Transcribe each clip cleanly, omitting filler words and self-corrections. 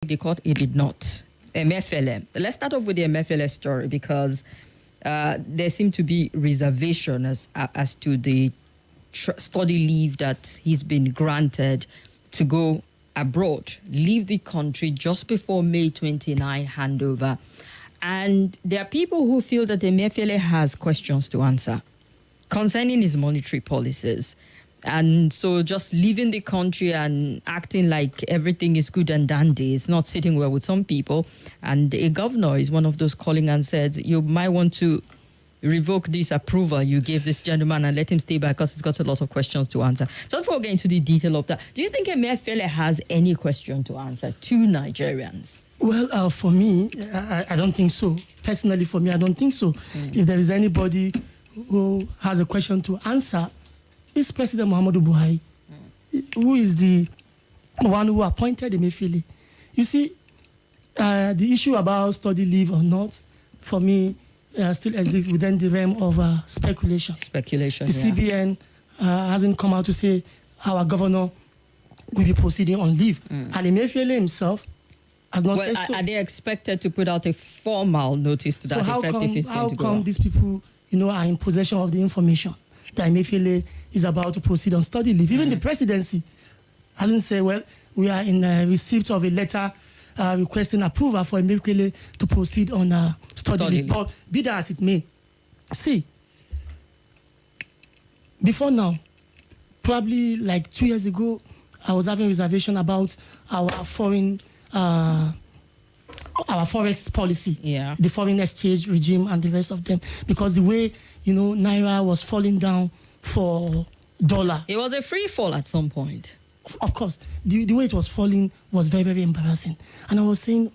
the court, it did not. Emefiele. Let's start off with the Emefiele story because there seem to be reservation as to the study leave that he's been granted to go abroad, leave the country just before May 29 handover. And there are people who feel that Emefiele has questions to answer concerning his monetary policies. And so just leaving the country and acting like everything is good and dandy is not sitting well with some people. And a governor is one of those calling and said, you might want to revoke this approval you gave this gentleman and let him stay back because he's got a lot of questions to answer. So before we get into the detail of that, do you think Emefiele has any question to answer to Nigerians? Well, for me, I don't think so. Personally, for me, I don't think so. If there is anybody who has a question to answer, it's President Muhammadu Buhari, who is the one who appointed Emefiele. You see, the issue about study leave or not, for me, still exists within the realm of speculation. Speculation, The CBN hasn't come out to say our governor will be proceeding on leave. And Emefiele himself has not said so. Are they expected to put out a formal notice to that effect if it's going to go on? How come these people, are in possession of the information that Emefiele is about to proceed on study leave? Even the presidency hasn't said, well, we are in receipt of a letter requesting approval for Emefiele to proceed on study leave. But be that as it may, see, before now, probably like 2 years ago, I was having reservation about our foreign, our forex policy, the foreign exchange regime and the rest of them, because the way, Naira was falling down for dollar. It was a free fall at some point. Of course, the way it was falling was very, very embarrassing. And I was saying,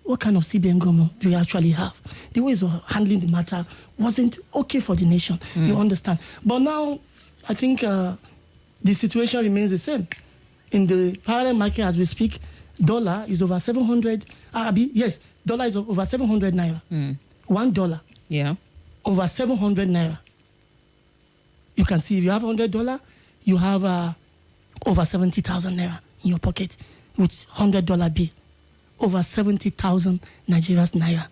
what kind of CBN governor do we actually have? The way he was handling the matter wasn't okay for the nation, you understand. But now, I think the situation remains the same. In the parallel market as we speak, dollar is over 700, yes, dollar is over 700 Naira. $1. Yeah. Over 700 Naira. You can see if you have $100, you have over 70,000 Naira in your pocket with $100 bill. Over 70,000 Nigeria's Naira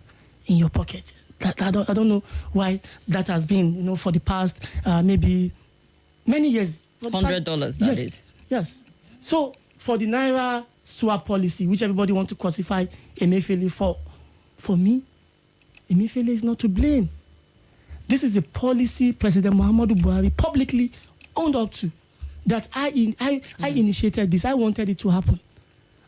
in your pocket. I don't know why that has been, for the past maybe many years. $100, that is. Yes. So for the Naira swap policy, which everybody wants to classify Emefiele for me, Emefiele is not to blame. This is a policy President Muhammadu Buhari publicly owned up to, that I initiated this. I wanted it to happen.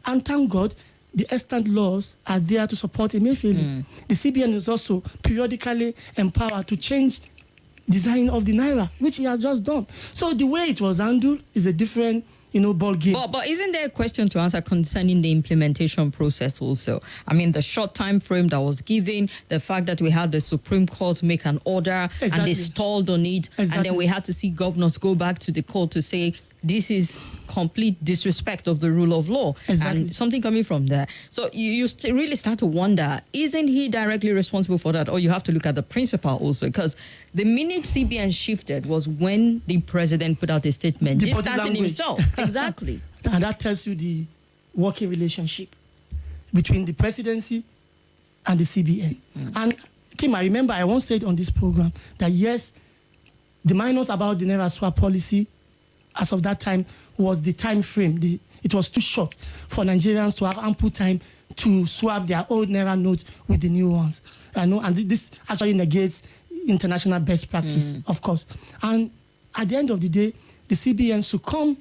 And thank God, the extant laws are there to support Emefiele. The CBN is also periodically empowered to change design of the Naira, which he has just done. So the way it was handled is a different ball game. But isn't there a question to answer concerning the implementation process also? I mean, the short time frame that was given, the fact that we had the Supreme Court make an order and they stalled on it, and then we had to see governors go back to the court to say this is complete disrespect of the rule of law and something coming from there. So you really start to wonder, isn't he directly responsible for that? Or you have to look at the principal also, because the minute CBN shifted was when the president put out a statement distancing himself. Exactly. And that tells you the working relationship between the presidency and the CBN. And Kim, I remember I once said on this program that yes, the minus about the Naira swap policy as of that time was the time frame. It was too short for Nigerians to have ample time to swap their old Naira notes with the new ones. And this actually negates international best practice, of course. And at the end of the day, the CBN succumbed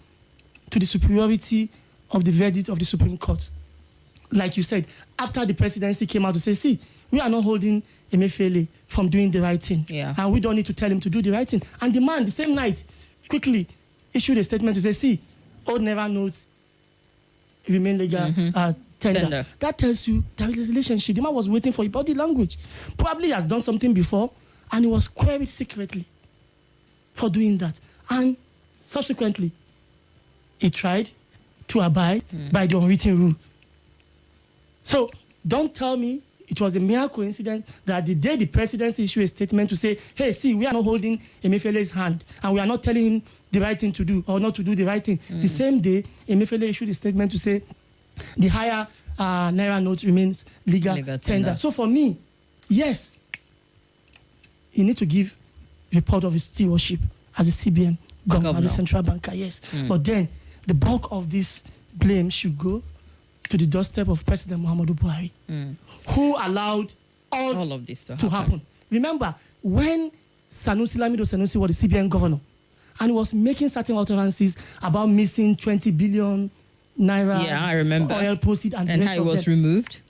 to the superiority of the verdict of the Supreme Court. Like you said, after the presidency came out to say, see, we are not holding Emefiele from doing the right thing. And we don't need to tell him to do the right thing. And the man, the same night, quickly issued a statement to say, see, old Naira notes remain legal tender. That tells you that the relationship. The man was waiting for your body language. Probably has done something before, and he was queried secretly for doing that. And subsequently, he tried to abide by the unwritten rule. So don't tell me it was a mere coincidence that the day the presidency issued a statement to say, hey, see, we are not holding Emefiele's hand and we are not telling him the right thing to do or not to do the right thing. The same day, Emefiele issued a statement to say the higher Naira note remains legal tender. So for me, yes, he need to give report of his stewardship as a CBN governor, as a central banker, yes. But then the bulk of this blame should go to the doorstep of President Muhammadu Buhari, who allowed all of this to happen. Remember, when Lamido Sanusi was the CBN governor, and he was making certain utterances about missing 20 billion naira I remember. Oil proceeds and the rest how it of was them. removed.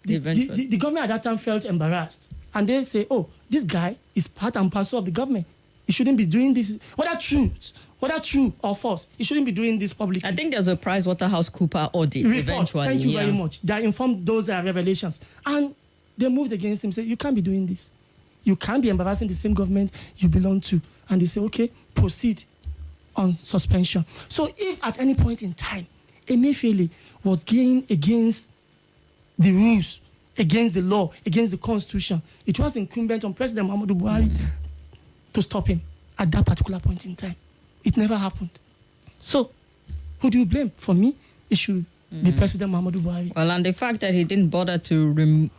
The government at that time felt embarrassed, and they say, "Oh, this guy is part and parcel of the government. He shouldn't be doing this. Whether true or false, he shouldn't be doing this publicly." I think there's a PricewaterhouseCoopers audit eventually. Thank you very much. They informed those revelations, and they moved against him. Say, "You can't be doing this. You can't be embarrassing the same government you belong to." And they say, "Okay, proceed on suspension." So, if at any point in time Emefiele was going against the rules, against the law, against the constitution, it was incumbent on President Muhammadu Buhari to stop him at that particular point in time. It never happened. So, who do you blame? For me, it should be President Muhammadu Buhari. Well, and the fact that he didn't bother to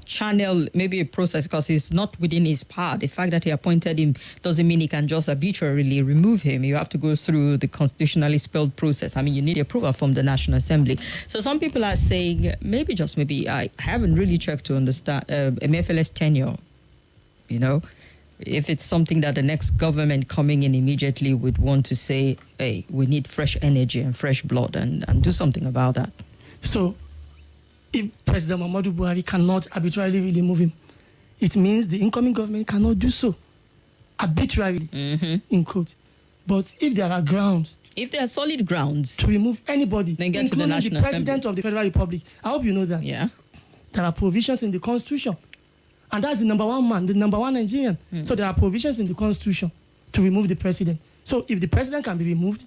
channel maybe a process because it's not within his power. The fact that he appointed him doesn't mean he can just arbitrarily remove him. You have to go through the constitutionally spelled process. I mean, you need approval from the National Assembly. So some people are saying, maybe, just maybe, I haven't really checked to understand Emefiele's tenure, you know, if it's something that the next government coming in immediately would want to say, hey, we need fresh energy and fresh blood and do something about that. So, if President Muhammadu Buhari cannot arbitrarily remove him, it means the incoming government cannot do so arbitrarily, in quote. But if there are grounds, if there are solid grounds to remove anybody, then get including to the National President Assembly of the Federal Republic, I hope you know that. Yeah. There are provisions in the Constitution. And that's the number one man, the number one Nigerian. So there are provisions in the Constitution to remove the president. So if the president can be removed,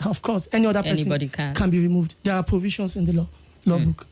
of course, any other person can be removed. There are provisions in the law book.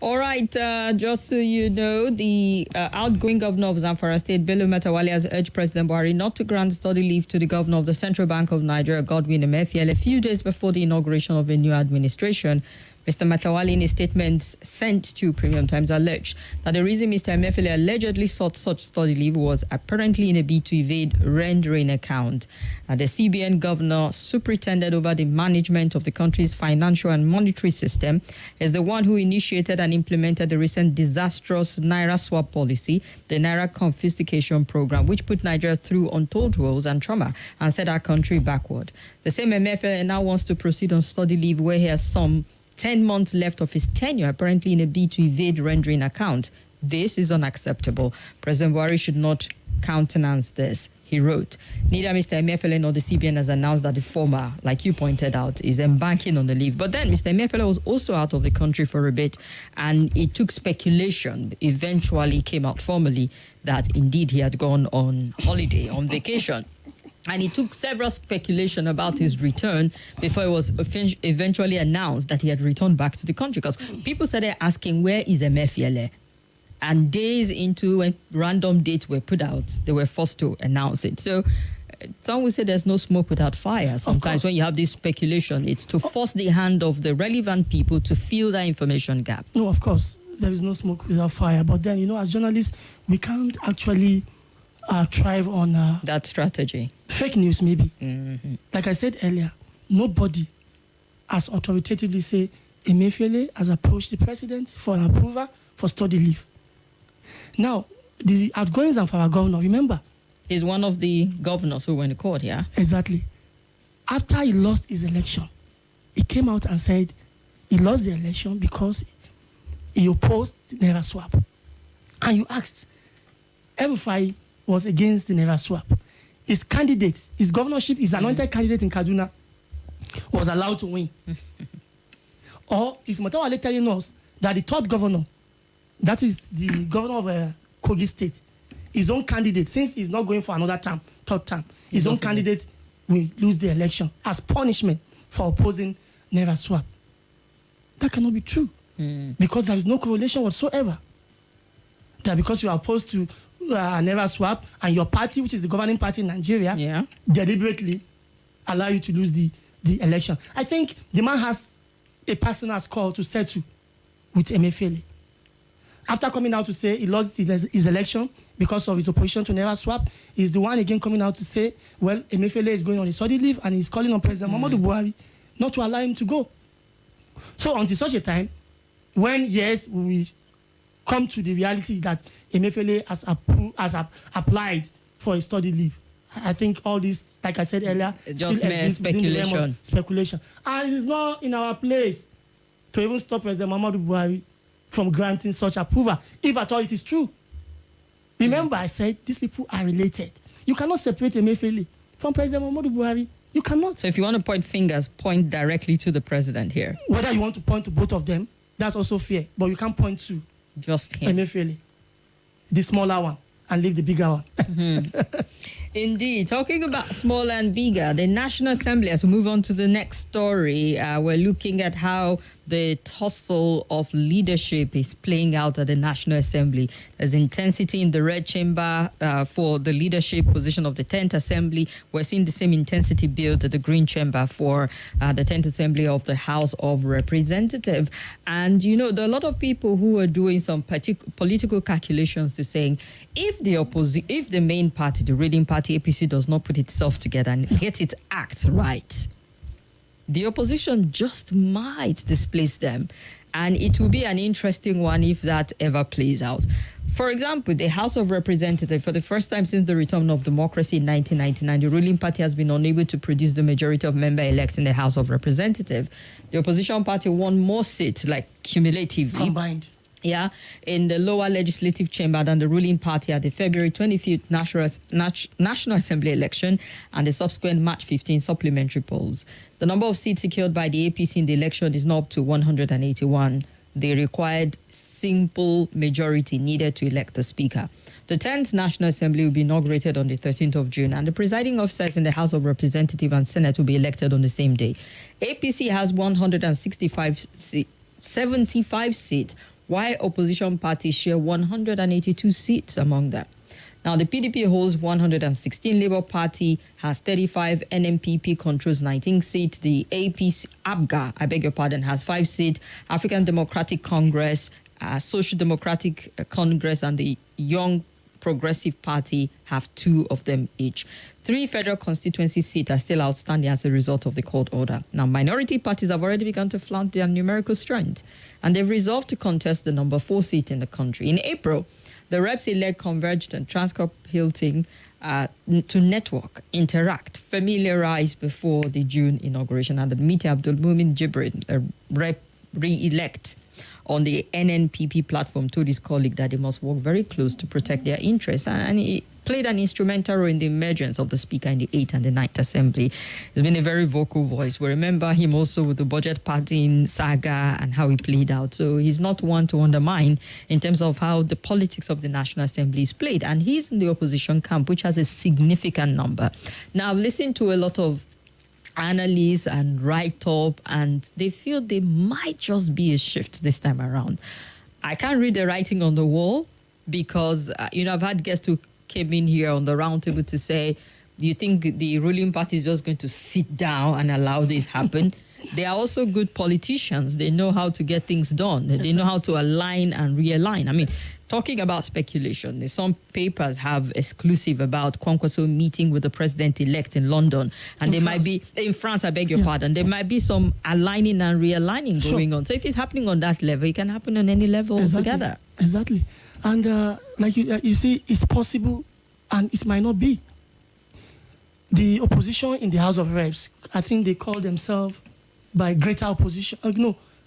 All right, just so you know, the outgoing governor of Zamfara State, Bello Matawalle, has urged President Buhari not to grant study leave to the governor of the Central Bank of Nigeria, Godwin Emefiele, a few days before the inauguration of a new administration. Mr. Matawalle, in a statement sent to Premium Times, alleged that the reason Mr. Emefiele allegedly sought such study leave was apparently in a bid to evade rendering account. The CBN governor, superintendent over the management of the country's financial and monetary system, is the one who initiated and implemented the recent disastrous Naira swap policy, the Naira confiscation program, which put Nigeria through untold woes and trauma and set our country backward. The same Emefiele now wants to proceed on study leave where he has some 10 months left of his tenure, apparently in a bid to evade rendering account. This is unacceptable. President Buhari should not countenance this, he wrote. Neither Mr. Emefiele nor the CBN has announced that the former, like you pointed out, is embarking on the leave. But then Mr. Emefiele was also out of the country for a bit, and it took speculation, eventually came out formally, that indeed he had gone on holiday, on vacation. And it took several speculation about his return before it was eventually announced that he had returned back to the country. Because people started asking, where is Emefiele? And days into when random dates were put out, they were forced to announce it. So some would say there's no smoke without fire. Sometimes when you have this speculation, it's to force the hand of the relevant people to fill that information gap. No, of course, there is no smoke without fire. But then, you know, as journalists, we can't actually thrive on that strategy. Fake news, maybe. Like I said earlier, nobody has authoritatively say Emefiele has approached the president for an approval for study leave. Now, the outgoing Zamfara governor, remember? He's one of the governors who went to court, yeah? Exactly. After he lost his election, he came out and said he lost the election because he opposed Naira swap. And you asked, El-Rufai was against the Naira swap. His candidate, his governorship, his anointed candidate in Kaduna was allowed to win. Or is Matawalle telling us that the third governor, that is the governor of Kogi State, his own candidate, since he's not going for another term, third term, his own candidate will lose the election as punishment for opposing Naira swap? That cannot be true because there is no correlation whatsoever. That because you are opposed to Naira swap and your party, which is the governing party in Nigeria, deliberately allow you to lose the election. I think the man has a personal score to settle with Emefiele. After coming out to say he lost his election because of his opposition to Naira swap, he's the one again coming out to say, well, Emefiele is going on a study leave and he's calling on President Muhammadu Buhari not to allow him to go. So until such a time, when, yes, we come to the reality that Emefiele has applied for a study leave, I think all this, like I said earlier, just mere speculation. And it is not in our place to even stop President Muhammadu Buhari from granting such approval, if at all it is true. Remember, I said these people are related. You cannot separate Emefiele from President Muhammadu Buhari. You cannot. So if you want to point fingers, point directly to the president here. Whether you want to point to both of them, that's also fair. But you can't point to just him. Emefiele, the smaller one, and leave the bigger one. Indeed. Talking about small and bigger, the National Assembly, as we move on to the next story, we're looking at how the tussle of leadership is playing out at the National Assembly. There's intensity in the red chamber for the leadership position of the 10th Assembly. We're seeing the same intensity build at the green chamber for the 10th Assembly of the House of Representatives. And, you know, there are a lot of people who are doing some political calculations to saying, if the main party, the ruling party, APC, does not put itself together and get its act right, the opposition just might displace them. And it will be an interesting one if that ever plays out. For example, the House of Representatives, for the first time since the return of democracy in 1999, the ruling party has been unable to produce the majority of member-elects in the House of Representatives. The opposition party won more seats, like cumulatively. Combined. Yeah, in the lower legislative chamber than the ruling party at the February 25th National Assembly election and the subsequent March 15 supplementary polls. The number of seats secured by the APC in the election is now up to 181. The required simple majority needed to elect the Speaker. The 10th National Assembly will be inaugurated on the 13th of June, and the presiding officers in the House of Representatives and Senate will be elected on the same day. APC has 75 seats, while opposition parties share 182 seats among them. Now, the PDP holds 116, Labour Party has 35, NMPP controls 19 seats, the APC, ABGA, has 5 seats, African Democratic Congress, Social Democratic Congress, and the Young Progressive Party have 2 of them each. 3 federal constituency seats are still outstanding as a result of the court order. Now, minority parties have already begun to flaunt their numerical strength, and they've resolved to contest the number 4 seat in the country. In April, the reps-elect converged on Transcorp Hilton to network, interact, familiarize before the June inauguration, and admit Abdul Mumin Jibrin, a rep re-elect on the NNPP platform, told his colleague that they must work very close to protect their interests. And he played an instrumental role in the emergence of the Speaker in the 8th and the 9th Assembly. He's been a very vocal voice. We remember him also with the budget party in saga and how he played out. So he's not one to undermine in terms of how the politics of the National Assembly is played. And he's in the opposition camp, which has a significant number. Now, I've listened to a lot of analysts and write-up, and they feel there might just be a shift this time around. I can't read the writing on the wall because, I've had guests who came in here on the roundtable to say, do you think the ruling party is just going to sit down and allow this happen? They are also good politicians. They know how to get things done. They know how to align and realign. I mean, talking about speculation, some papers have exclusive about Kwankwaso meeting with the president-elect in London. And there might be, in France, I beg your pardon, there might be some aligning and realigning going on. So if it's happening on that level, it can happen on any level altogether. Exactly. And like you see, it's possible and it might not be. The opposition in the House of Reps, I think they call themselves by greater opposition,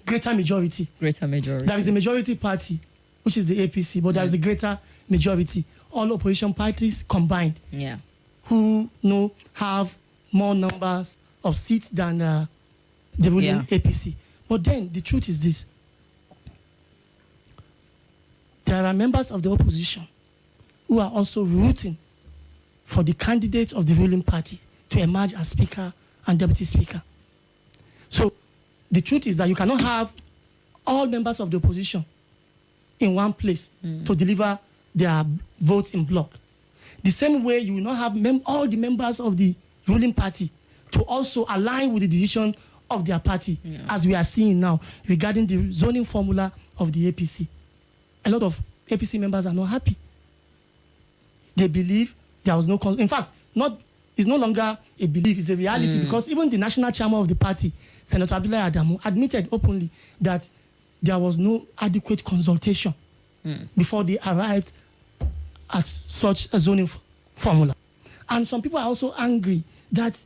greater majority. Greater majority. There is the majority party, which is the APC, but there is the greater majority. All opposition parties combined, who have more numbers of seats than the ruling APC. But then the truth is this: there are members of the opposition who are also rooting for the candidates of the ruling party to emerge as Speaker and Deputy Speaker. So the truth is that you cannot have all members of the opposition in one place to deliver their votes in block. The same way you will not have all the members of the ruling party to also align with the decision of their party, as we are seeing now regarding the zoning formula of the APC. A lot of APC members are not happy. They believe there was no... In fact, it's no longer a belief, it's a reality, because even the national chairman of the party, Senator Abdullahi Adamu, admitted openly that there was no adequate consultation before they arrived at such a zoning formula. And some people are also angry that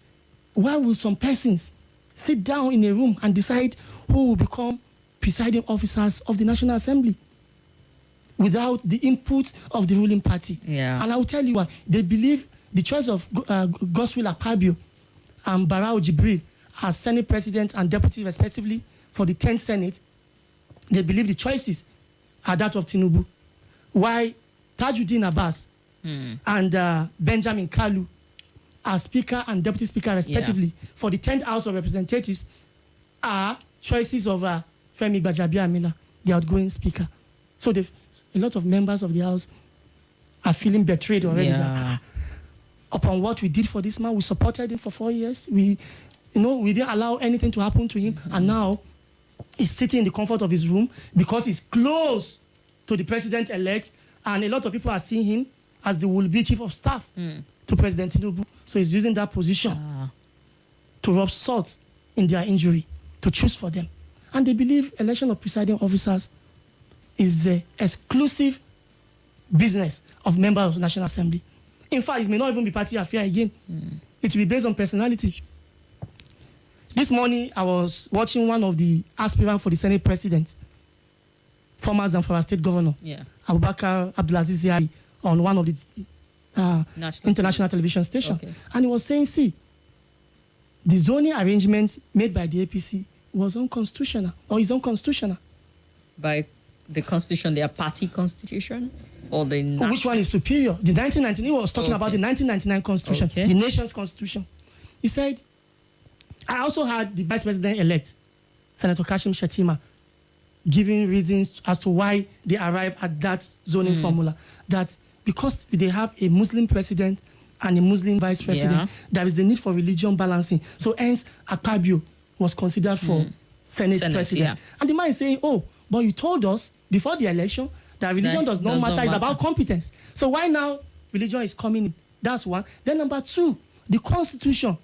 why will some persons sit down in a room and decide who will become presiding officers of the National Assembly without the input of the ruling party? Yeah. And I will tell you why. They believe the choice of Godswill Akpabio and Barau Jibril as Senate President and Deputy respectively for the 10th Senate, they believe the choices are that of Tinubu. Why Tajuddin Abbas and Benjamin Kalu as Speaker and Deputy Speaker respectively for the 10th House of Representatives are choices of Femi Gbajabiamila, the outgoing Speaker. So a lot of members of the House are feeling betrayed already. Yeah. Upon what we did for this man, we supported him for 4 years. We didn't allow anything to happen to him, and now he's sitting in the comfort of his room because he's close to the president-elect, and a lot of people are seeing him as the will-be chief of staff to President Tinubu. So he's using that position to rub salt in their injury, to choose for them. And they believe election of presiding officers is the exclusive business of members of the National Assembly. In fact, it may not even be party affair again. It will be based on personality. This morning, I was watching one of the aspirants for the Senate President, former Zamfara State Governor, Abubakar Abdulaziz Yari, on one of the international television stations. Okay. And he was saying, see, the zoning arrangement made by the APC was unconstitutional, or is unconstitutional. By the constitution, their party constitution? Or the which one is superior? The 1999, he was talking about the 1999 constitution, the nation's constitution. He said, I also had the Vice President-elect, Senator Kashim Shettima, giving reasons as to why they arrived at that zoning formula. That because they have a Muslim president and a Muslim vice president, there is the need for religion balancing. So hence, Akpabio was considered for Senate president. Yeah. And the man is saying, oh, but you told us before the election that religion does not matter, it's about competence. So why now religion is coming in? That's one. Then number two, the Constitution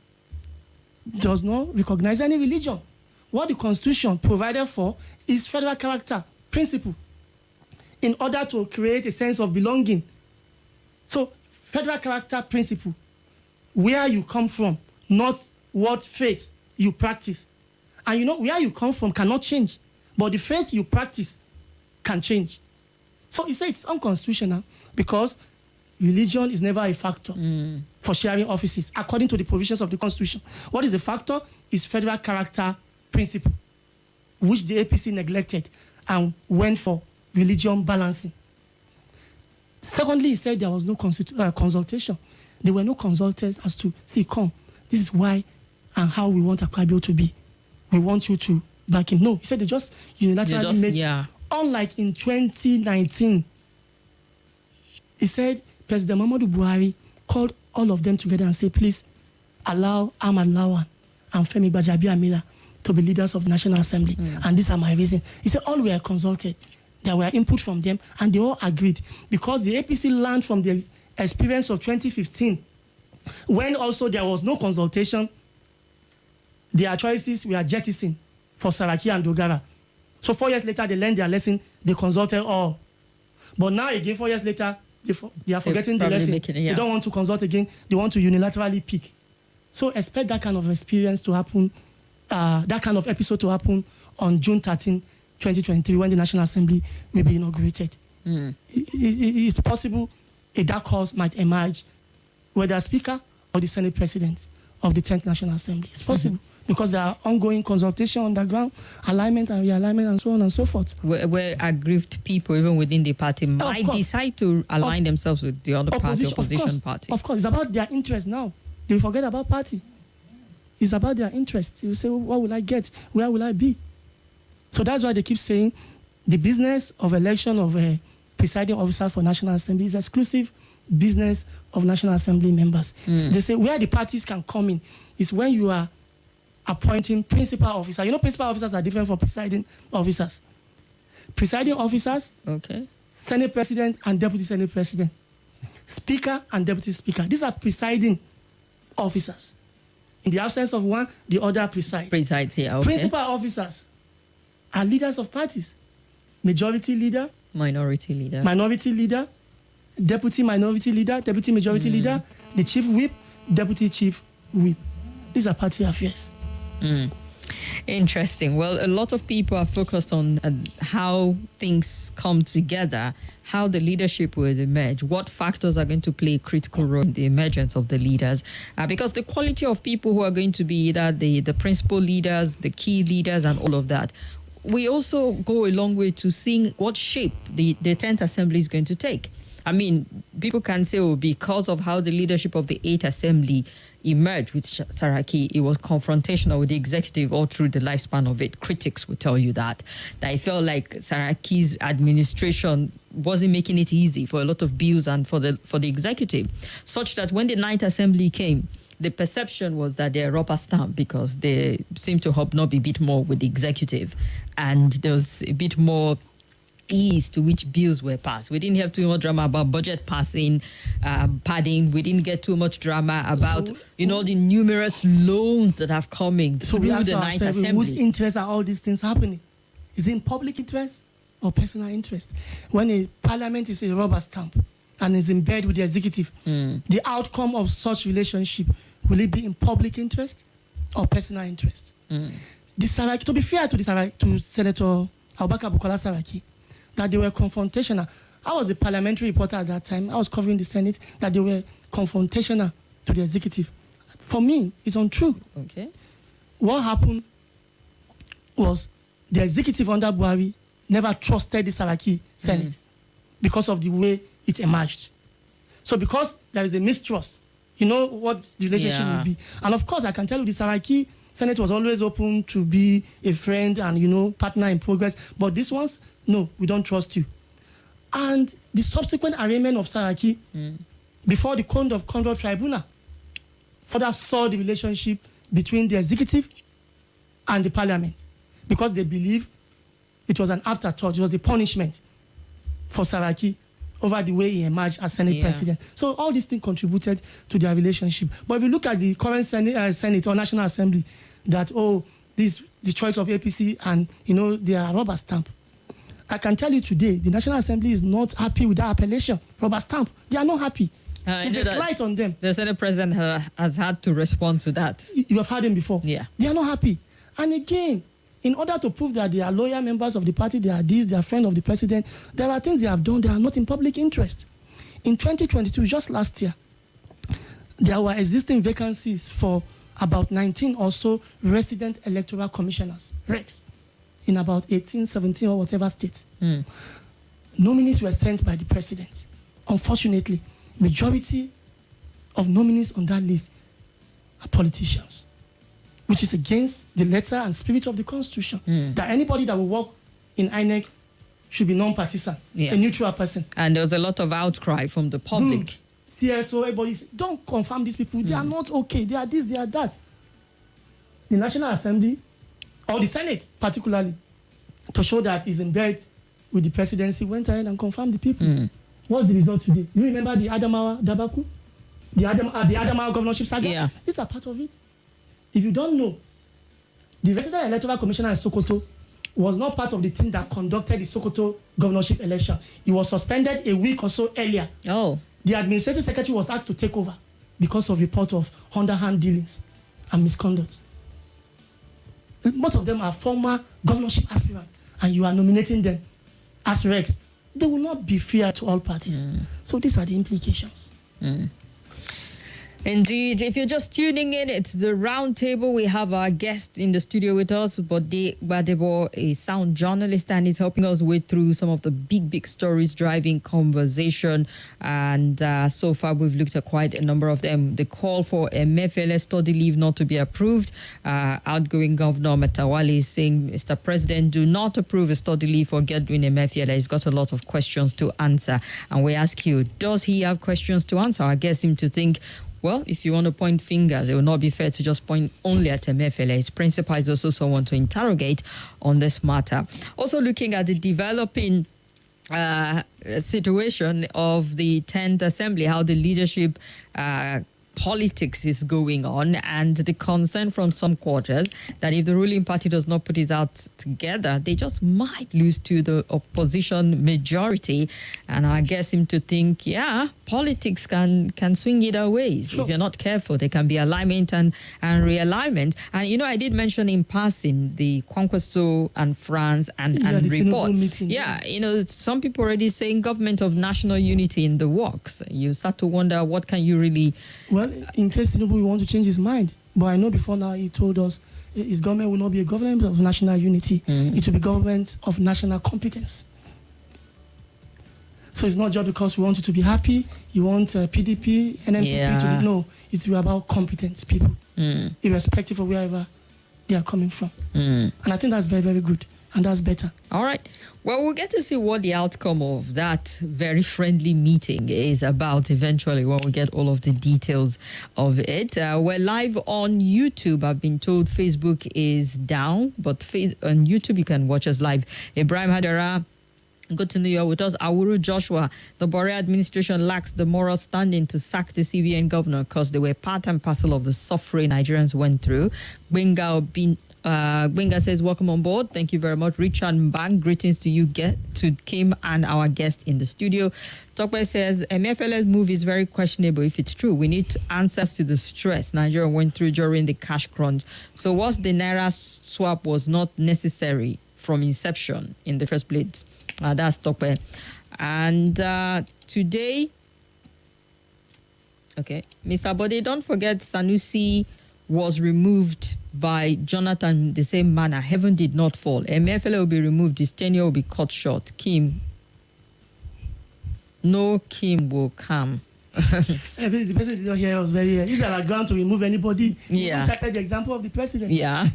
does not recognize any religion. What the Constitution provided for is federal character principle in order to create a sense of belonging. So federal character principle, where you come from, not what faith you practice. And you know, where you come from cannot change, but the faith you practice can change. So he said it's unconstitutional because religion is never a factor for sharing offices, according to the provisions of the Constitution. What is a factor is federal character principle, which the APC neglected and went for religion balancing. Secondly, he said there was no consultation. There were no consultants as to, see, come, this is why and how we want Akpabio to be. We want you to back him. No, he said they just unilaterally made... Unlike in 2019, he said President Muhammadu Buhari called all of them together and said, please allow Ahmad Lawan and Femi Gbajabiamila to be leaders of the National Assembly. And these are my reasons. He said all were consulted. There were input from them, and they all agreed. Because the APC learned from the experience of 2015, when also there was no consultation, their choices were jettisoned for Saraki and Dogara. So 4 years later, they learned their lesson. They consulted all. But now again, 4 years later, they are forgetting the lesson. They don't want to consult again. They want to unilaterally pick. So expect that kind of experience to happen, that kind of episode to happen on June 13, 2023, when the National Assembly will be inaugurated. It's possible a dark horse might emerge, whether Speaker or the Senate President of the 10th National Assembly. It's possible. Because there are ongoing consultation on the ground, alignment and realignment and so on and so forth. Where aggrieved people, even within the party, might decide to align themselves with the other opposition party. Of course, it's about their interest now. They will forget about party. It's about their interest. They will say, what will I get? Where will I be? So that's why they keep saying the business of election of a presiding officer for National Assembly is exclusive business of National Assembly members. So they say where the parties can come in is when you are appointing principal officer. You know, principal officers are different from presiding officers. presiding officers, Okay. Senate President and Deputy Senate President, Speaker and Deputy Speaker. These are presiding officers. In the absence of one, the other Presides here. Okay. Principal officers are leaders of parties. Majority leader, Minority leader. minority leader, deputy minority leader, deputy majority leader, the chief whip, deputy chief whip. These are party affairs. Interesting. Well, a lot of people are focused on how things come together, how the leadership will emerge, what factors are going to play a critical role in the emergence of the leaders, because the quality of people who are going to be either the principal leaders, the key leaders, and all of that, we also go a long way to seeing what shape the 10th Assembly is going to take. I mean, people can say, oh, because of how the leadership of the 8th Assembly emerged with Saraki, it was confrontational with the executive all through the lifespan of it. Critics will tell you that it felt like Saraki's administration wasn't making it easy for a lot of bills and for the executive, such that when the 9th Assembly came, the perception was that they're rubber stamp because they seem to hobnob a bit more with the executive, and there was a bit more ease to which bills were passed. We didn't have too much drama about budget passing, padding. We didn't get too much drama about the numerous loans that have coming through the 9th Assembly. Whose interest are all these things happening? Is it in public interest or personal interest? When a parliament is a rubber stamp and is in bed with the executive, the outcome of such relationship, will it be in public interest or personal interest? The Saraki, to be fair to Senator Abubakar Bukola Saraki, that they were confrontational. I was a parliamentary reporter at that time. I was covering the Senate, that they were confrontational to the executive. For me, it's untrue. Okay. What happened was the executive under Buhari never trusted the Saraki Senate because of the way it emerged. So because there is a mistrust, you know what the relationship will be. And of course, I can tell you the Saraki Senate was always open to be a friend and, partner in progress. But these ones, no, we don't trust you. And the subsequent arraignment of Saraki before the Code of Conduct Tribunal further saw the relationship between the executive and the parliament, because they believe it was an afterthought, it was a punishment for Saraki over the way he emerged as Senate president. So all these things contributed to their relationship. But if you look at the current Senate or National Assembly, that, the choice of APC and, they are rubber stamp. I can tell you today, the National Assembly is not happy with that appellation, rubber stamp. They are not happy. It's a slight on them. The Senate President has had to respond to that. You have heard him before. Yeah. They are not happy. And again, in order to prove that they are loyal members of the party, they are friends of the president, there are things they have done that are not in public interest. In 2022, just last year, there were existing vacancies for about 19 or so resident electoral commissioners, RECs, in about 18, 17 or whatever states. Nominees were sent by the president. Unfortunately, majority of nominees on that list are politicians, which is against the letter and spirit of the Constitution. That anybody that will work in INEC should be non-partisan, a neutral person. And there was a lot of outcry from the public. CSO, everybody said, don't confirm these people. They are not okay. They are this, they are that. The National Assembly, or the Senate particularly, to show that he's in bed with the presidency, went ahead and confirmed the people. What's the result today? You remember the Adamawa Dabaku? The Adamawa governorship saga? Yeah. These are part of it. If you don't know, the resident electoral commissioner in Sokoto was not part of the team that conducted the Sokoto governorship election. He was suspended a week or so earlier. Oh. The administrative secretary was asked to take over because of report of underhand dealings and misconduct. Most of them are former governorship aspirants, and you are nominating them as regs. They will not be fair to all parties. So these are the implications. Indeed. If you're just tuning in, it's the Roundtable. We have our guest in the studio with us, Bode Gbadebo, a sound journalist, and he's helping us wade through some of the big stories driving conversation. And so far, we've looked at quite a number of them. The call for Emefiele study leave not to be approved. Outgoing Governor Metawale is saying, Mr. President, do not approve a study leave for Godwin Emefiele. He's got a lot of questions to answer. And we ask you, does he have questions to answer? I guess him to think, well, if you want to point fingers, it will not be fair to just point only at Emefiele. His principal is also someone to interrogate on this matter. Also looking at the developing situation of the 10th Assembly, how the leadership politics is going on, and the concern from some quarters that if the ruling party does not put it out together, they just might lose to the opposition majority. And I guess him to think, yeah, politics can swing either ways. Sure. If you're not careful, there can be alignment and realignment. And, you know, I did mention in passing the Kwankwaso and France and report. Yeah, you know, some people already saying government of national unity in the works. You start to wonder, what can you really... Well, in case Tinubu will want to change his mind, but I know before now he told us his government will not be a government of national unity. It will be government of national competence. So it's not just because we want you to be happy, you want PDP, NMPP to be... No, it's about competent people, irrespective of wherever they are coming from. And I think that's very, very good, and that's better. All right. Well, we'll get to see what the outcome of that very friendly meeting is about eventually when we get all of the details of it. We're live on YouTube. I've been told Facebook is down, but on YouTube you can watch us live. Ibrahim Hadara, good to know you're with us. Awuru Joshua, the Buhari administration lacks the moral standing to sack the CBN governor because they were part and parcel of the suffering Nigerians went through. Gbenga says, welcome on board. Thank you very much. Richard Mbang, greetings to you, to Kim and our guest in the studio. Tokwe says, Emefiele's move is very questionable if it's true. We need answers to the stress Nigeria went through during the cash crunch. So what's the Naira swap was not necessary from inception in the first place? That's Tokwe. And today, okay, Mr. Bode, don't forget Sanusi was removed by Jonathan the same manner. Heaven did not fall. Emefiele will be removed. His tenure will be cut short. Kim will come. The president did not hear us very well. If there are ground to remove anybody, yeah. We cited the example of the president. Yeah,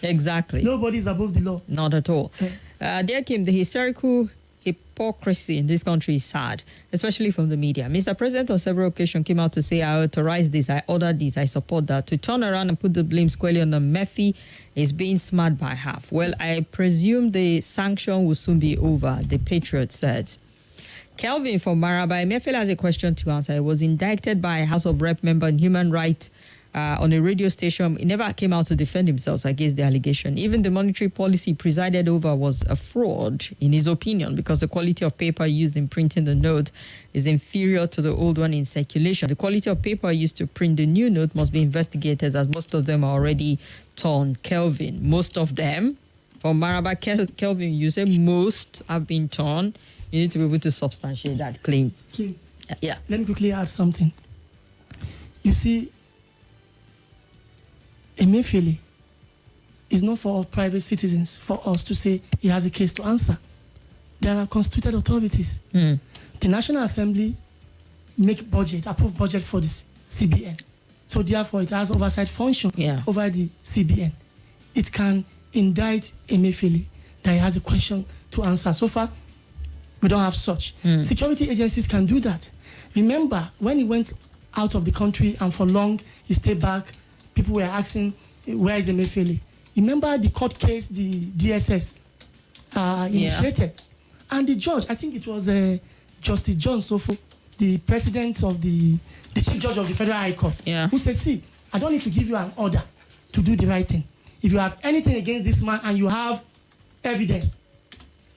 exactly. Nobody is above the law. Not at all. Dear Kim, the hysterical hypocrisy in this country is sad, especially from the media. Mr. President on several occasions came out to say, I authorize this, I order this, I support that. To turn around and put the blame squarely on the Emefiele is being smart by half. Well, I presume the sanction will soon be over, the Patriot said. Kelvin from Maraba, Emefiele has a question to answer. He was indicted by a House of Rep member in human rights on a radio station. He never came out to defend himself against the allegation. Even the monetary policy presided over was a fraud, in his opinion, because the quality of paper used in printing the note is inferior to the old one in circulation. The quality of paper used to print the new note must be investigated, as most of them are already torn. Kelvin, most of them, from Maraba, Kelvin, you say most have been torn. You need to be able to substantiate that claim. Kim, yeah. Let me quickly add something. You see, Emefiele is not for private citizens, for us to say he has a case to answer. There are constituted authorities. The National Assembly approve budget for the CBN. So therefore, it has oversight function over the CBN. It can indict Emefiele that he has a question to answer. So far, we don't have such. Security agencies can do that. Remember, when he went out of the country and for long, he stayed back, people were asking, where is Emefiele? Remember the court case the DSS initiated? And the judge, I think it was Justice John Sofo, the president of the chief judge of the Federal High Court, who said, see, I don't need to give you an order to do the right thing. If you have anything against this man and you have evidence,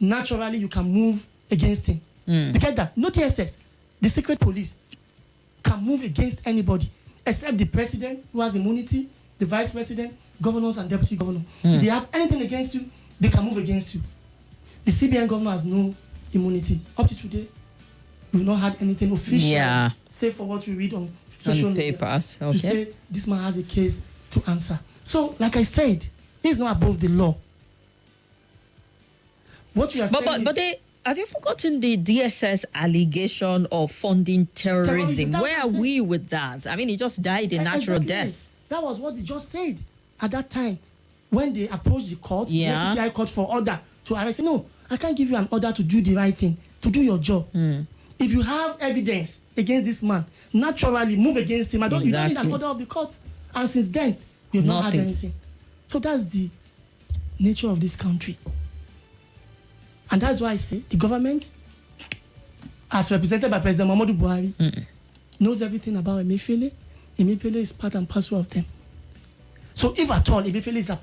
naturally you can move against him. You get that? No TSS. The secret police can move against anybody except the president, who has immunity, the vice president, governors and deputy governors. If they have anything against you, they can move against you. The CBN governor has no immunity. Up to today, we've not had anything official, save for what we read on social media, papers, to say this man has a case to answer. So, like I said, he's not above the law. What we are saying is... Have you forgotten the DSS allegation of funding terrorism? Where are we with that? I mean, he just died a natural death. That was what they just said at that time when they approached the court, the FCTI court, for order to arrest. No, I can't give you an order to do the right thing, to do your job. If you have evidence against this man, naturally move against him. You don't need an order of the court. And since then, we have not had anything. So that's the nature of this country. And that's why I say the government, as represented by President Muhammadu Buhari, knows everything about Emefiele. Emefiele is part and parcel of them. So if at all Emefiele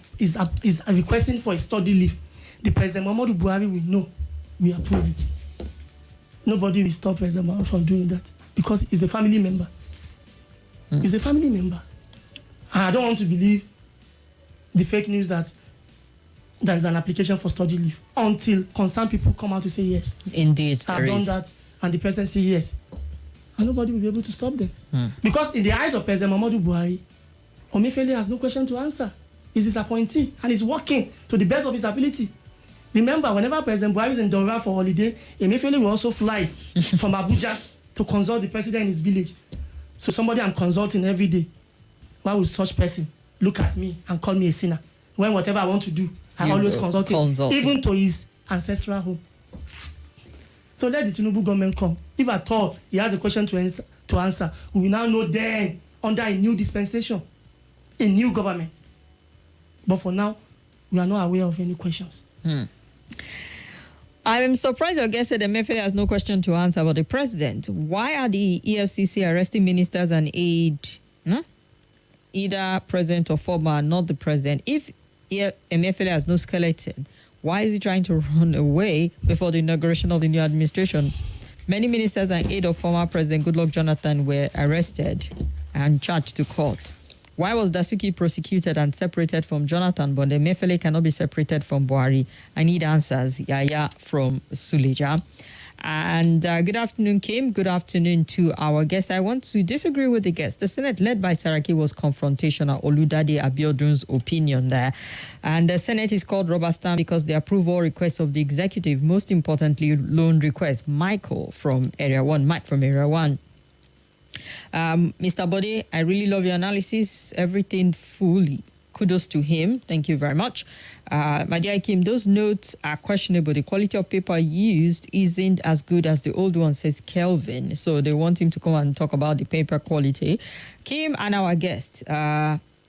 is requesting for a study leave, the President Muhammadu Buhari will know, we approve it. Nobody will stop President Buhari from doing that because he's a family member. He's a family member. And I don't want to believe the fake news that there is an application for study leave until concerned people come out to say yes. Indeed, I've done that, and the president say yes. And nobody will be able to stop them. Because in the eyes of President Muhammadu Buhari, Emefiele has no question to answer. He's his appointee and he's working to the best of his ability. Remember, whenever President Buhari is in Dora for holiday, Emefiele will also fly from Abuja to consult the president in his village. So somebody I'm consulting every day, why would such person look at me and call me a sinner? When whatever I want to do, I always consult him, even to his ancestral home. So let the Tinubu government come. If at all he has a question to answer, we will now know then under a new dispensation, a new government. But for now, we are not aware of any questions. I am surprised your guest said Emefiele has no question to answer about the president. Why are the EFCC arresting ministers and aides, either president or former, not the president? If Emefiele has no skeleton, why is he trying to run away before the inauguration of the new administration? Many ministers and aides of former President Goodluck Jonathan were arrested and charged to court. Why was Dasuki prosecuted and separated from Jonathan, but Emefiele cannot be separated from Buhari? I need answers. Yaya from Suleja. And good afternoon, Kim. Good afternoon to our guest. I want to disagree with the guest. The Senate led by Saraki was confrontational. Oludade Abiodun's opinion there. And the Senate is called rubber stamp because they approve all requests of the executive, most importantly, loan requests. Mike from Area 1. Mr. Bode, I really love your analysis. Everything fully. Kudos to him. Thank you very much. My dear Kim, those notes are questionable. The quality of paper used isn't as good as the old one, says Kelvin. So they want him to come and talk about the paper quality. Kim and our guest,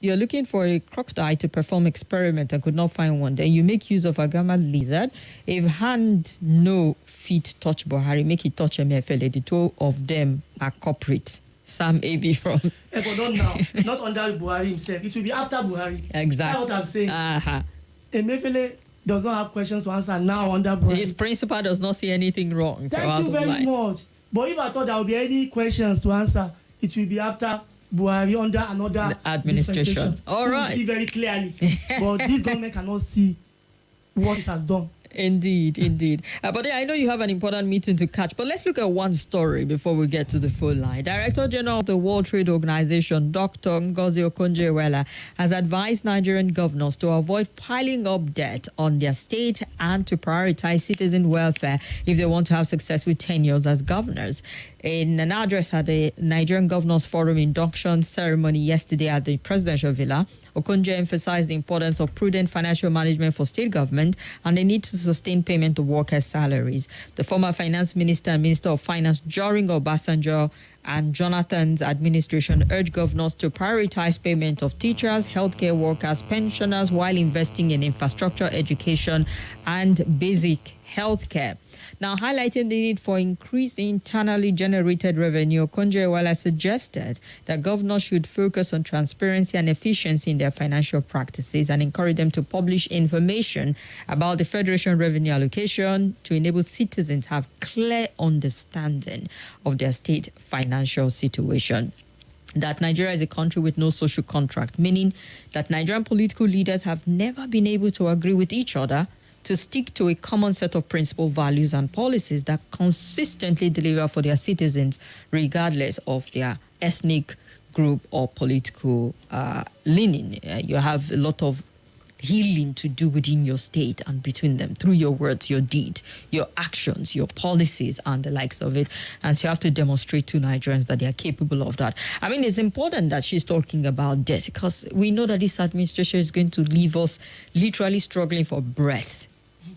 you're looking for a crocodile to perform experiment and could not find one. Then you make use of a gamma lizard. If hand no feet touch Buhari, make it touch Emefiele. The two of them are culprits. Sam AB from... But not now. Not under Buhari himself. It will be after Buhari. Exactly. That's what I'm saying. Emefiele does not have questions to answer now under Buhari. His principal does not see anything wrong. Thank you very much. But if I thought there would be any questions to answer, it will be after Buhari under another administration. All right. We see very clearly. But this government cannot see what it has done. Indeed. But I know you have an important meeting to catch, but let's look at one story before we get to the full line. Director General of the World Trade Organization, Dr. Ngozi Okonjo-Iweala, has advised Nigerian governors to avoid piling up debt on their state and to prioritize citizen welfare if they want to have successful tenures as governors. In an address at the Nigerian Governors Forum induction ceremony yesterday at the presidential villa, Okonjo emphasized the importance of prudent financial management for state government and the need to sustain payment of workers' salaries. The former finance minister and minister of finance during Obasanjo and Jonathan's administration urged governors to prioritize payment of teachers, healthcare workers, pensioners while investing in infrastructure, education, and basic healthcare. Now, highlighting the need for increased internally generated revenue, Okonjo-Iweala suggested that governors should focus on transparency and efficiency in their financial practices and encourage them to publish information about the Federation revenue allocation to enable citizens to have clear understanding of their state financial situation. That Nigeria is a country with no social contract, meaning that Nigerian political leaders have never been able to agree with each other to stick to a common set of principles, values, and policies that consistently deliver for their citizens, regardless of their ethnic group or political leaning. You have a lot of healing to do within your state and between them through your words, your deeds, your actions, your policies, and the likes of it. And so you have to demonstrate to Nigerians that they are capable of that. I mean, it's important that she's talking about debt because we know that this administration is going to leave us literally struggling for breath.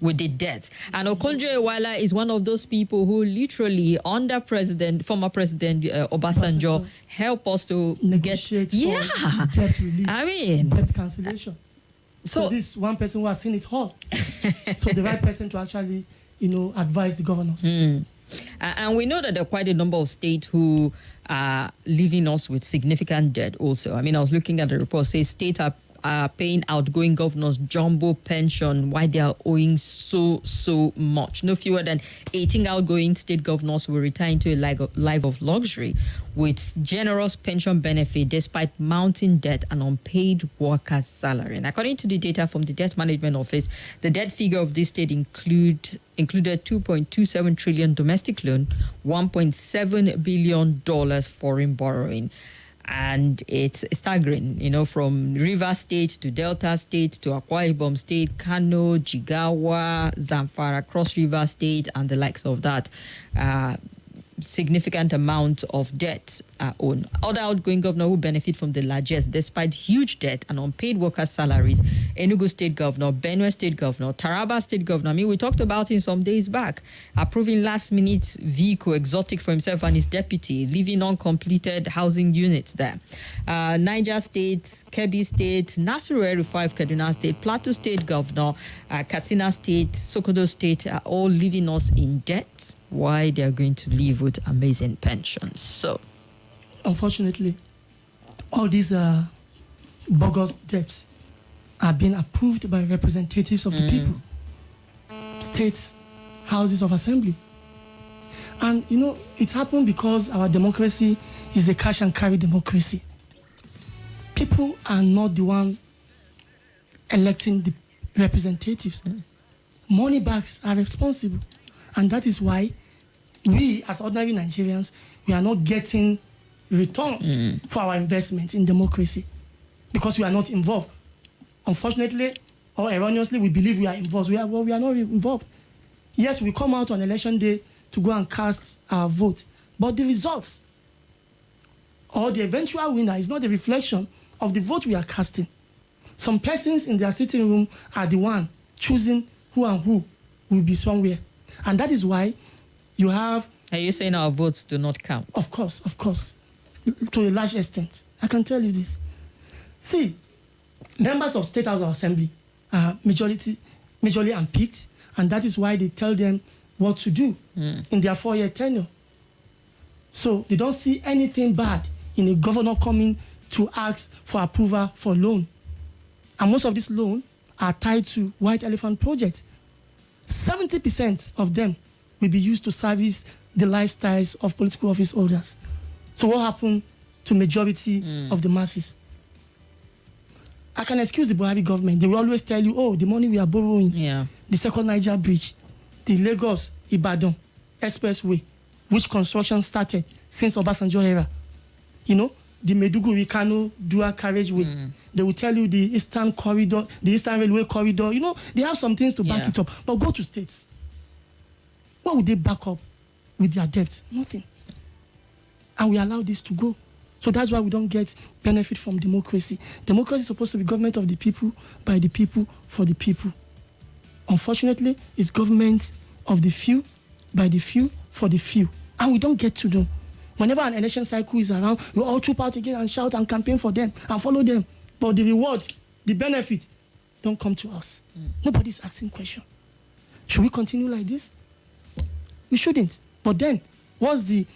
with the debt. And Okonjo-Iweala is one of those people who literally, under former President Obasanjo, help us to negotiate for debt relief, debt cancellation. So this one person who has seen it all. So the right person to actually, advise the governors. And we know that there are quite a number of states who are leaving us with significant debt also. I mean, I was looking at the report, says states are paying outgoing governors jumbo pension while they are owing so much. No fewer than 18 outgoing state governors will retire into a life of luxury with generous pension benefit despite mounting debt and unpaid workers' salary. And according to the data from the Debt Management Office, the debt figure of this state included 2.27 trillion domestic loan, $1.7 billion foreign borrowing. And it's staggering, from River State to Delta State to Akwa Ibom State, Kano, Jigawa, Zamfara, Cross River State, and the likes of that. Significant amount of debt on other outgoing governor who benefit from the largest despite huge debt and unpaid workers' salaries. Enugu State Governor, Benue State Governor, Taraba State Governor. I mean, we talked about him some days back, approving last-minute vehicle exotic for himself and his deputy, leaving uncompleted housing units there. Niger State, Kebbi State, Nasiru El-Rufai of Kaduna State, Plateau State Governor, Katsina State, Sokoto State are all leaving us in debt. Why they are going to leave with amazing pensions. So, unfortunately, all these bogus debts are being approved by representatives of the people, states, houses of assembly. And, it's happened because our democracy is a cash and carry democracy. People are not the one electing the representatives. Money bags are responsible. And that is why we, as ordinary Nigerians, we are not getting returns for our investment in democracy because we are not involved. Unfortunately, or erroneously, we believe we are involved. We are not involved. Yes, we come out on election day to go and cast our vote, but the results or the eventual winner is not a reflection of the vote we are casting. Some persons in their sitting room are the one choosing who and who will be somewhere. And that is why you have... Are you saying our votes do not count? Of course. To a large extent. I can tell you this. See, members of State House of Assembly are majorly unpicked, and that is why they tell them what to do in their 4-year tenure. So they don't see anything bad in a governor coming to ask for approval for loan. And most of these loans are tied to White Elephant projects. 70% of them will be used to service the lifestyles of political office holders. So what happened to majority of the masses? I can excuse the Buhari government. They will always tell you, the money we are borrowing, the second Niger Bridge, the Lagos-Ibadan Expressway, which construction started since Obasanjo era. The Maiduguri-Kano dual carriageway. They will tell you the Eastern Corridor, the Eastern Railway Corridor. They have some things to back it up. But go to states. What would they back up with their debts? Nothing. And we allow this to go. So that's why we don't get benefit from democracy. Democracy is supposed to be government of the people, by the people, for the people. Unfortunately, it's government of the few, by the few, for the few. And we don't get to know. Whenever an election cycle is around, we all troop out again and shout and campaign for them and follow them. But the reward, the benefit, don't come to us. Nobody's asking questions. Should we continue like this? We shouldn't. But then, what's the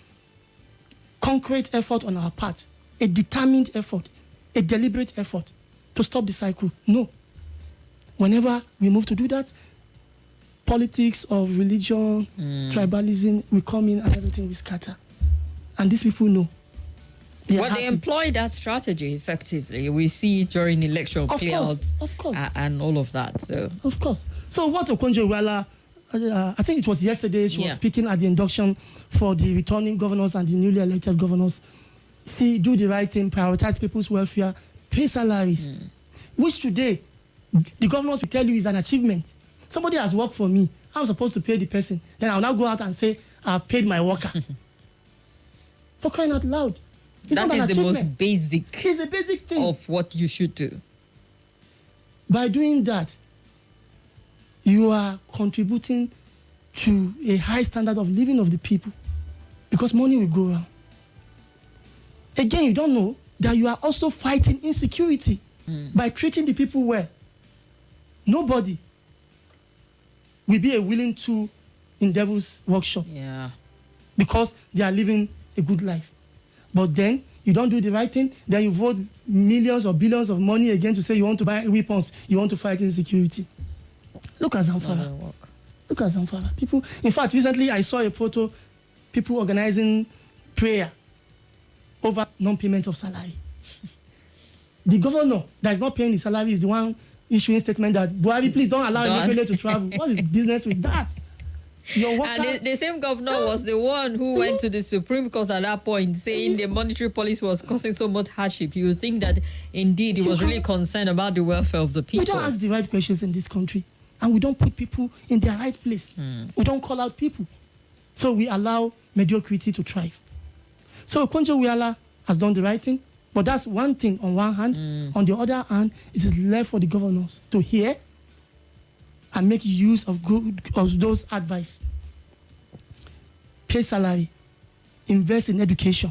concrete effort on our part? A determined effort, a deliberate effort to stop the cycle? No. Whenever we move to do that, politics of religion, tribalism will come in and everything will scatter. And these people know. They employ that strategy effectively. We see it during election clearouts and all of that. So of course. So what Okonjo-Iweala, I think it was yesterday, she was speaking at the induction for the returning governors and the newly elected governors. See, do the right thing, prioritize people's welfare, pay salaries, which today the governors will tell you is an achievement. Somebody has worked for me. I'm supposed to pay the person. Then I'll now go out and say, I've paid my worker. For crying out loud. That is the most basic. It's a basic thing of what you should do. By doing that, you are contributing to a high standard of living of the people because money will go around. Again, you don't know that you are also fighting insecurity by treating the people well. Nobody will be a willing tool in devil's workshop because they are living a good life. But then you don't do the right thing, then you vote millions or billions of money again to say you want to buy weapons, you want to fight insecurity. Look at Zamfara. Look at Zamfara. People, in fact, recently I saw a photo, people organizing prayer over non-payment of salary. The governor that is not paying the salary is the one issuing statement that Buhari, please don't allow Emefiele to travel. What is business with that? Your workers, and the same governor was the one who went to the Supreme Court at that point saying the monetary policy was causing so much hardship. You would think that indeed he was really concerned about the welfare of the people. We don't ask the right questions in this country, and we don't put people in their right place. We don't call out people. So we allow mediocrity to thrive. So Okonjo-Iweala has done the right thing, but that's one thing on one hand. On the other hand, it is left for the governors to hear and make use of those advice. Pay salary, invest in education.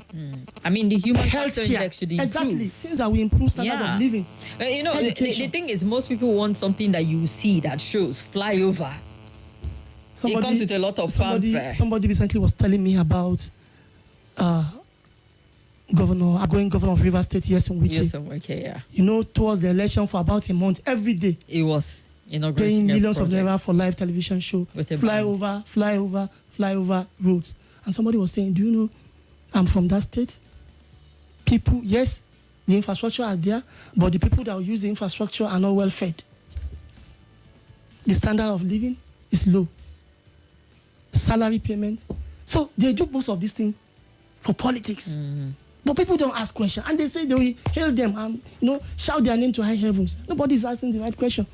I mean, the human factor index should improve. Exactly, things that will improve standard of living. You know, the thing is, most people want something that you see that shows flyover. It comes with a lot of fanfare. Somebody recently was telling me about outgoing governor of Rivers State, Nyesom Wike. Yeah. You know, towards the election for about a month, every day. It was inaugurating paying millions of naira for live television show. Flyover roads. And somebody was saying, do you know, I'm from that state. People, yes, the infrastructure are there, but the people that will use the infrastructure are not well fed. The standard of living is low. Salary payment. So they do most of these things for politics. But people don't ask questions. And they say they will hail them and, shout their name to high heavens. Nobody is asking the right question.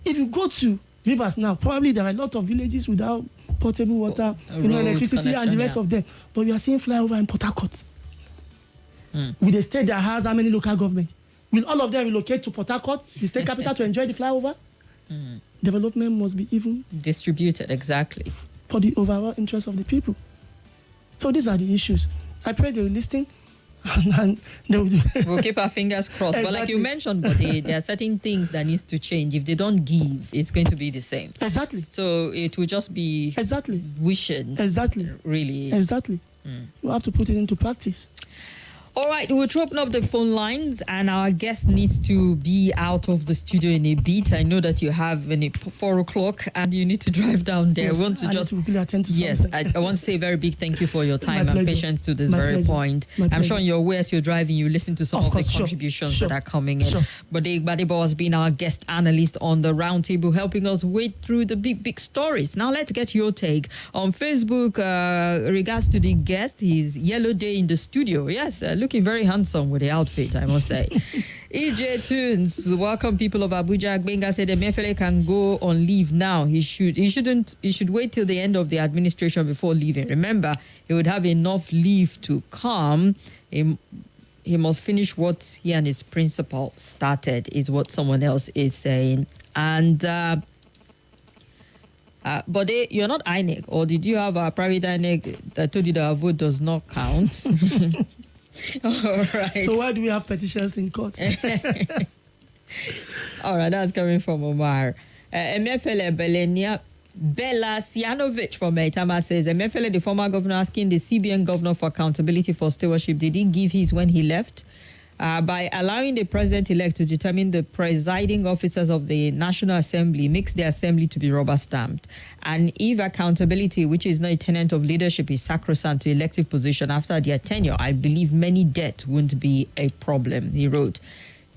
If you go to rivers now, probably there are a lot of villages without potable water, electricity and the rest of them. But we are seeing flyover in Port Harcourt. With a state that has how many local government? Will all of them relocate to Port Harcourt, the state capital, to enjoy the flyover? Development must be even distributed, exactly, for the overall interest of the people. So these are the issues. I pray they will listen and they will do. We'll keep our fingers crossed. Exactly. But like you mentioned, there are certain things that needs to change. If they don't give, it's going to be the same. Exactly. So it will just be wishing. Exactly. Really. Exactly. You have to put it into practice. All right, we'll open up the phone lines, and our guest needs to be out of the studio in a bit. I know that you have 4 o'clock, and you need to drive down there. Yes, I want to just attend to yes, I want to say a very big thank you for your time and patience to this very point. I'm sure in your way as you're driving, you listen to some of the contributions that are coming in. But Gbadebo has been our guest analyst on the Roundtable, helping us wade through the big stories. Now let's get your take on Facebook. Regards to the guest, he's Yellow Day in the studio. Yes, looking very handsome with the outfit, I must say. EJ Tunes, welcome people of Abuja. Gbenga said Emefiele can go on leave now. He should wait till the end of the administration before leaving. Remember, he would have enough leave to come. He must finish what he and his principal started, is what someone else is saying. And but you're not INEC, or did you have a private INEC that told you that our vote does not count? All right. So why do we have petitions in court? All right, that's coming from Omar. Emefiele Bella Sianovic from Maitama says, Emefiele, the former governor, asking the CBN governor for accountability for stewardship. Did he give his when he left? By allowing the president-elect to determine the presiding officers of the National Assembly, makes the assembly to be rubber-stamped. And if accountability, which is not a tenet of leadership, is sacrosanct to elective position after their tenure, I believe many debt won't be a problem, he wrote.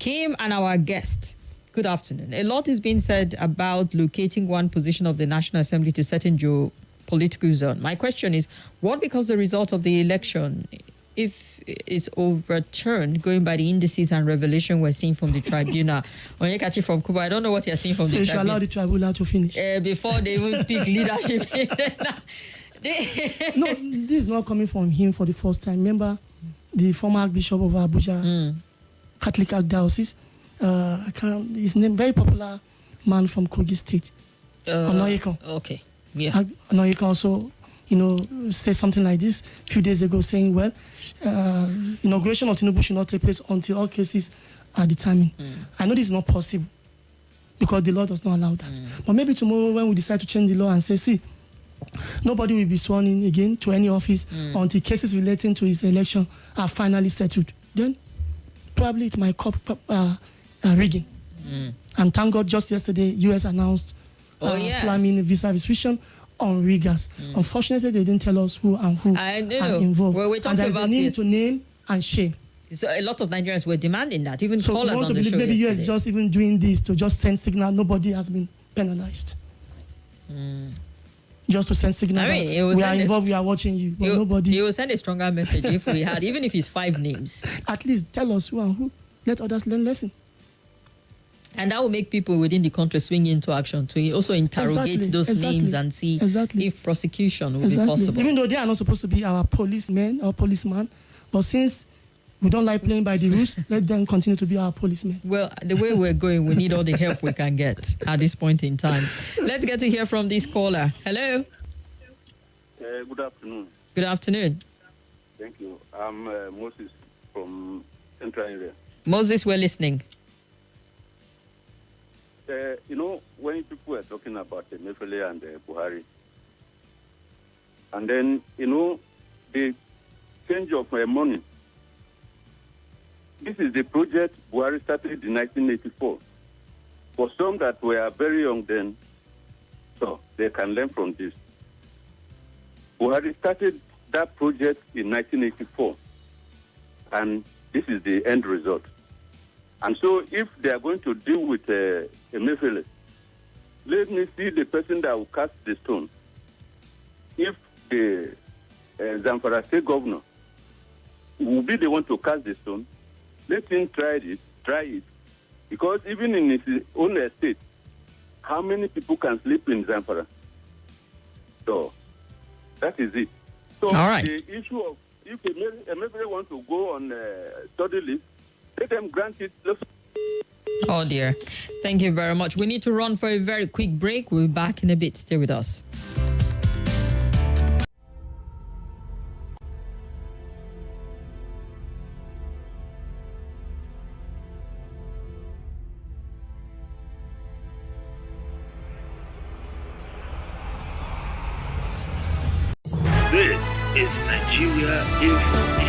Kim and our guest, good afternoon. A lot is being said about locating one position of the National Assembly to certain geopolitical zone. My question is, what becomes the result of the election if it's overturned, going by the indices and revelation we're seeing from the tribunal? Onyekachi from Cuba, I don't know what you're seeing from the tribunal. So you should allow the tribunal to finish. Before they even pick leadership. No, this is not coming from him for the first time. Remember the former Archbishop of Abuja, Catholic Archdiocese, his name, very popular man from Kogi State. Onoyekon. Okay. Yeah. Onoyekon also, said something like this a few days ago, saying, well, inauguration of Tinubu should not take place until all cases are determined. I know this is not possible because the law does not allow that. But maybe tomorrow when we decide to change the law and say, see, nobody will be sworn in again to any office until cases relating to his election are finally settled. Then probably it might cop rigging. And thank God just yesterday, US announced slamming visa restriction on riggers. Unfortunately, they didn't tell us who are involved. Well, and there's a need to name and shame. So a lot of Nigerians were demanding that, even so callers on the show maybe yesterday. US just even doing this to just send signal. Nobody has been penalized. Just to send signal we are involved, we are watching you. But nobody. He will send a stronger message if we had, even if it's 5 names. At least tell us who and who. Let others learn lesson. And that will make people within the country swing into action to also interrogate those names and see if prosecution will be possible. Even though they are not supposed to be our policemen or policeman, but since we don't like playing by the rules, let them continue to be our policemen. Well, the way we're going, we need all the help we can get at this point in time. Let's get to hear from this caller. Hello. Good afternoon. Good afternoon. Thank you. I'm Moses from Central Area. Moses, we're listening. When people were talking about Emefiele and Buhari, and then, the change of money. This is the project Buhari started in 1984. For some that were very young then, so they can learn from this. Buhari started that project in 1984, and this is the end result. And so if they are going to deal with Emefiele, let me see the person that will cast the stone. If the Zamfara state governor will be the one to cast the stone, let him try it. Because even in his own estate, how many people can sleep in Zamfara? So that is it. So all right. The issue of if Emefiele wants to go on study leave, let them grant it. Oh dear. Thank you very much. We need to run for a very quick break. We'll be back in a bit. Stay with us. This is Nigeria Info.